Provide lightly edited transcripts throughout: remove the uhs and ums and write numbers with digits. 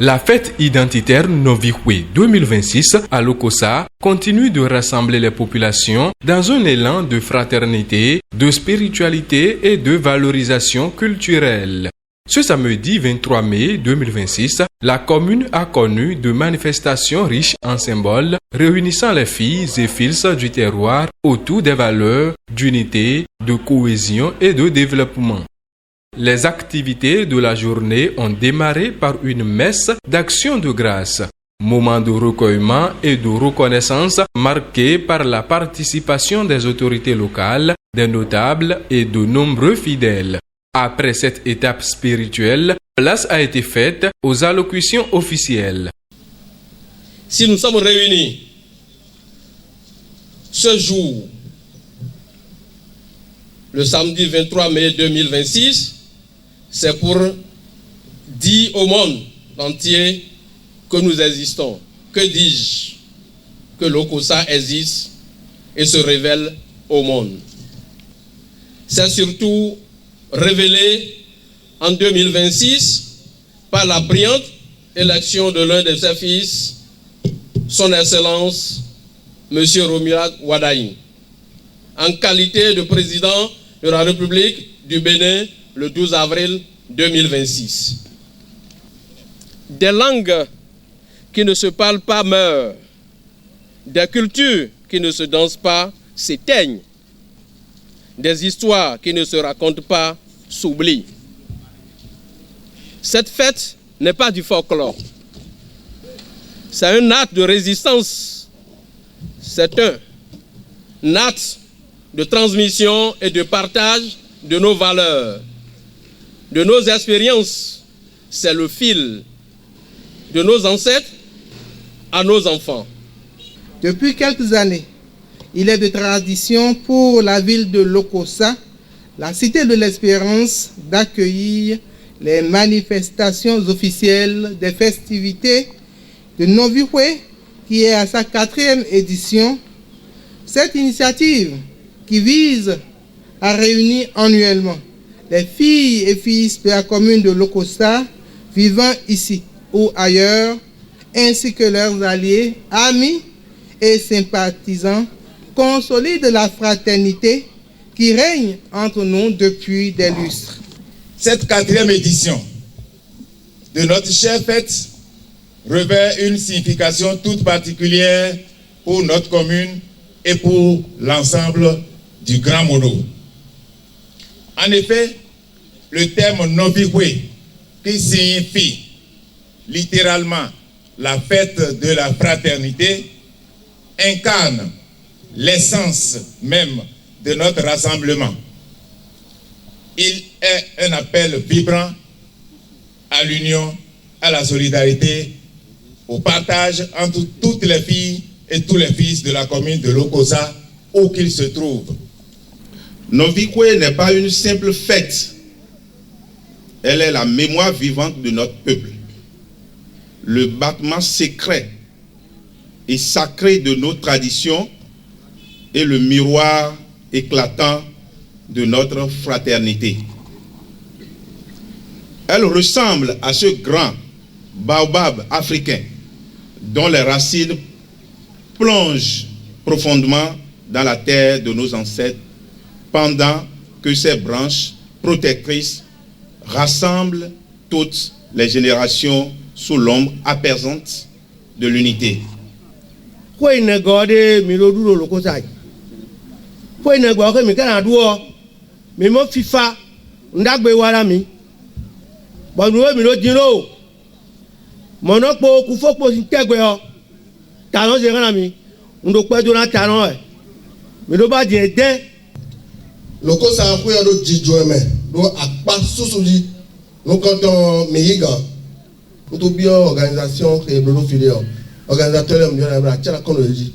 La fête identitaire Novihwe 2026 à Lokossa continue de rassembler les populations dans un élan de fraternité, de spiritualité et de valorisation culturelle. Ce samedi 23 mai 2026, la commune a connu de manifestations riches en symboles réunissant les filles et fils du terroir autour des valeurs d'unité, de cohésion et de développement. Les activités de la journée ont démarré par une messe d'action de grâce, moment de recueillement et de reconnaissance marqué par la participation des autorités locales, des notables et de nombreux fidèles. Après cette étape spirituelle, place a été faite aux allocutions officielles. Si nous sommes réunis ce jour, le samedi 23 mai 2026, c'est pour dire au monde entier que nous existons. Que dis-je? Que Lokossa existe et se révèle au monde. C'est surtout révélé en 2026 par la brillante élection de l'un de ses fils, son Excellence, M. Romuald Wadaï, en qualité de président de la République du Bénin le 12 avril 2026. Des langues qui ne se parlent pas meurent, des cultures qui ne se dansent pas s'éteignent, des histoires qui ne se racontent pas s'oublient. Cette fête n'est pas du folklore, c'est un acte de résistance, c'est un acte de transmission et de partage de nos valeurs, de nos expériences. C'est le fil de nos ancêtres à nos enfants. Depuis quelques années, il est de tradition pour la ville de Lokossa, la cité de l'espérance, d'accueillir les manifestations officielles des festivités de Novihwe, qui est à sa 4e édition. Cette initiative qui vise à réunir annuellement les filles et fils de la commune de Lokossa vivant ici ou ailleurs, ainsi que leurs alliés, amis et sympathisants, consolide la fraternité qui règne entre nous depuis des lustres. Cette 4e édition de notre chère fête revêt une signification toute particulière pour notre commune et pour l'ensemble du Grand Mono. En effet, le terme Novihwe, qui signifie littéralement la fête de la fraternité, incarne l'essence même de notre rassemblement. Il est un appel vibrant à l'union, à la solidarité, au partage entre toutes les filles et tous les fils de la commune de Lokossa, où qu'ils se trouvent. Novihwe n'est pas une simple fête. Elle est la mémoire vivante de notre peuple. Le battement secret et sacré de nos traditions et le miroir éclatant de notre fraternité. Elle ressemble à ce grand baobab africain dont les racines plongent profondément dans la terre de nos ancêtres, pendant que ses branches protectrices rassemblent toutes les générations sous l'ombre apaisante de l'unité. Lokossa a pris un djidjoueme, nous a pas sous-soudi, nous comptons Mihiga, nous avons bien organisation et le filière, organisateur de la Tchana Konoji,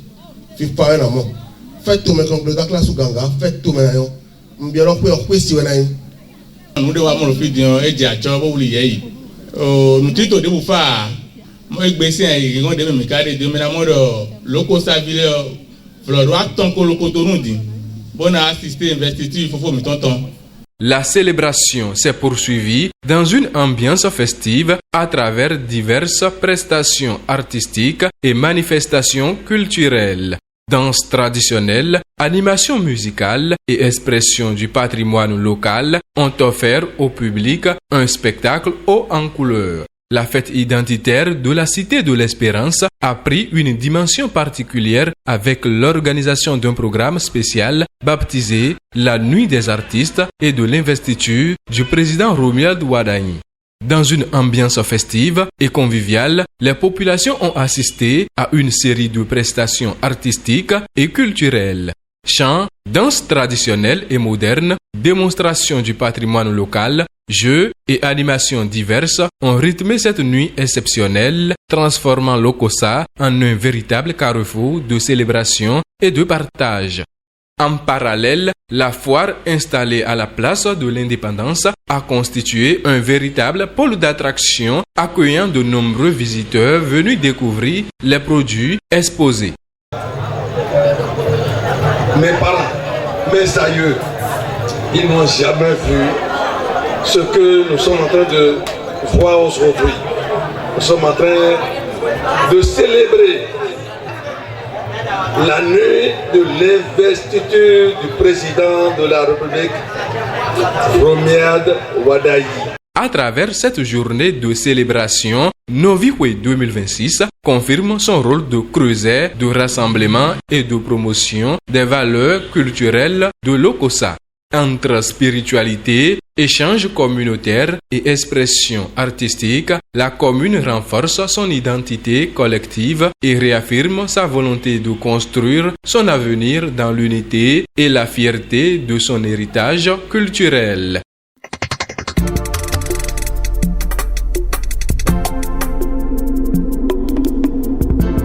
FIFA et Namon. Faites tout, mais comme le classe ou Ganga, faites tout, mais nous bien l'envoyer en question. Nous devons avoir le fil d'un et d'un job où il y a. Nous titres de Boufa, moi, je vais essayer de me faire des ménages de Lokossa Ville, Florida, tant que le coton dit. Bon à assister investiture, il faut me tonton. La célébration s'est poursuivie dans une ambiance festive à travers diverses prestations artistiques et manifestations culturelles. Danse traditionnelle, animation musicale et expression du patrimoine local ont offert au public un spectacle haut en couleur. La fête identitaire de la Cité de l'Espérance a pris une dimension particulière avec l'organisation d'un programme spécial baptisé La Nuit des artistes et de l'investiture du président Romuald Wadaï. Dans une ambiance festive et conviviale, les populations ont assisté à une série de prestations artistiques et culturelles. Chants, danses traditionnelles et modernes, démonstrations du patrimoine local, jeux et animations diverses ont rythmé cette nuit exceptionnelle, transformant l'Okossa en un véritable carrefour de célébration et de partage. En parallèle, la foire installée à la place de l'Indépendance a constitué un véritable pôle d'attraction accueillant de nombreux visiteurs venus découvrir les produits exposés. Mes parents, mes aïeux, ils n'ont jamais vu ce que nous sommes en train de voir aujourd'hui. Nous sommes en train de célébrer la nuit de l'investiture du président de la République, Romuald Wadaï. À travers cette journée de célébration, Noviwe 2026 confirme son rôle de creuset, de rassemblement et de promotion des valeurs culturelles de l'Okossa. Entre spiritualité, échange communautaire et expression artistique, la commune renforce son identité collective et réaffirme sa volonté de construire son avenir dans l'unité et la fierté de son héritage culturel.